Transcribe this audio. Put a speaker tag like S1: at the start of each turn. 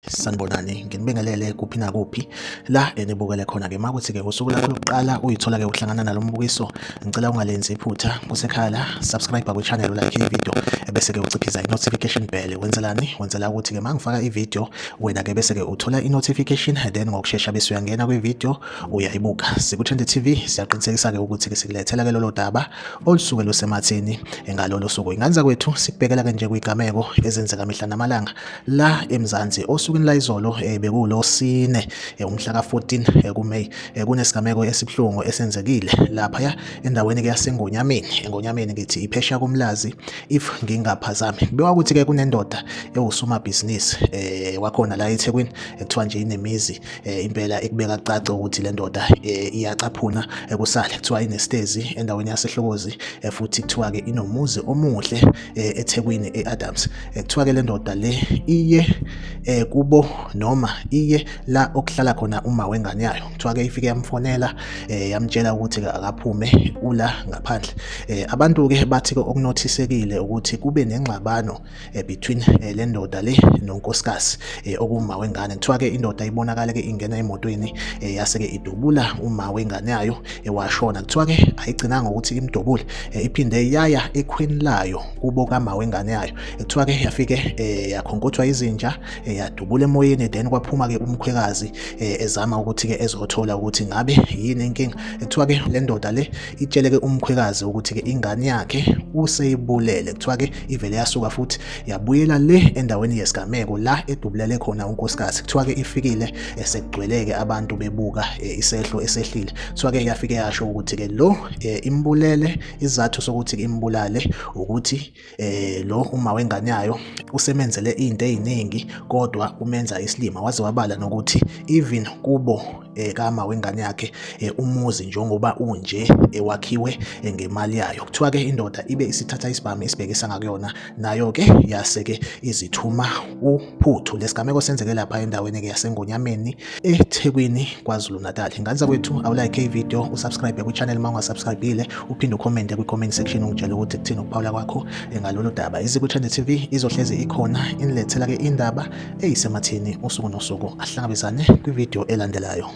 S1: Sanibonani, nginibingelele kuphi nakuphi la enibukele khona ke makuthi-ke usuku lakho lokuqala uyithola-ke uhlangana nalo mbukiso. Ngicela ungalenzi iphutha kusekhaya la, subscribe kwi-channel, like i-video bese-ke uciphiza i-notification bell. Wenzelani? Wenzela ukuthi-ke uma ngifaka i-video wena-ke bese-ke uthola i-notification, then ngokushesha bese uyangena kwi-video uyayibuka. SikuTrend TV siyaqinisekisa-ke ukuthi-ke sikulethela-ke lolo daba olusuke lusematheni ngalolo suku. Inganza kwethu sikubhekela-ke nje kwigameko ezenzeka mihla namalanga la eMzansi. Osukwini la izolo bekuLosine umhla ka-14 kuMeyi kunesigameko esibuhlungu esenzekile laphaya endaweni-ke yaseNgonyameni. eNgonyameni ngithi iphesheya komlazi if ngingaphazami. Kubikwa ukuthi-ke kunendoda ewusomabhizinisi wakhona la eThekwini ekuthiwa nje inemizi impela ekubeka kucace ukuthi le ndoda iyacaphuna kusale kuthiwa inesitezi endaweni yaseHlokozi futhi kuthiwa-ke inomuzi omuhle eThekwini e-Adams. Kuthiwa-ke le ndoda le iye kubo noma iye la okuhlala khona uma wengane yayo. Kuthiwa-ke ifike yamfonela yamtshela ukuthi-ke akaphume ula ngaphandle. Abantu-ke bathi-ke okunothisekile ukuthi kube nengxabano between le ndoda le nonkosikazi okuma wengane. Kuthiwa-ke indoda ibonakala-ke ingena emotweni yase-ke idubula uma wengane yayo washona. Kuthiwa-ke ayigcinanga ukuthi imdubule, iphinde yaya ekhweni layo kubo kama wengane yayo. Kuthiwa-ke yafike yakhonkotha izinja yadubula emoyeni, then kwaphuma-ke umkhwekazi ezama ukuthi-ke ezothola ukuthi ngabe yini inkinga. Kuthiwa-ke le ndoda le itshele-ke umkhwekazi ukuthi-ke ingane yakhe useyibulele. Kuthiwa-ke ivele yasuka futhi yabuyela le endaweni yesigameko la edubulele khona unkosikazi. Kuthiwa-ke ifikile sekugcwele-ke abantu bebuka isehlo esehlile. Kuthiwa-ke yafike yasho ukuthi-ke lo imbulele, isizathu sokuthi imbulale ukuthi lo uma wengane yayo usemenzele into eziningi kodwa umenza isilima. Waze wabala nokuthi even kubo kama wengane yakhe umuzi njengoba unje wakhiwe ngemali yayo. Kuthiwa-ke indoda ibe isithatha isibhamu isibhekisa ngakuyona, nayo-ke yase-ke izithuma uphuthu. Lesigameko senzeke lapha endaweni-ke yaseNgonyameni eThekwini, KwaZulu Natal. Inganza kwethu awulike i-video, usubscribe kwi-channel uma ungasubscribile, uphinde ucommente kwi-comment section ungitshela ukuthi kuthini ukuphawula kwakho ngalolu daba. SikuTrend TV izohlezi ikhona inilethela-ke indaba eyisematheni usuku nosuku. Asihlangabezane kwi-video elandelayo.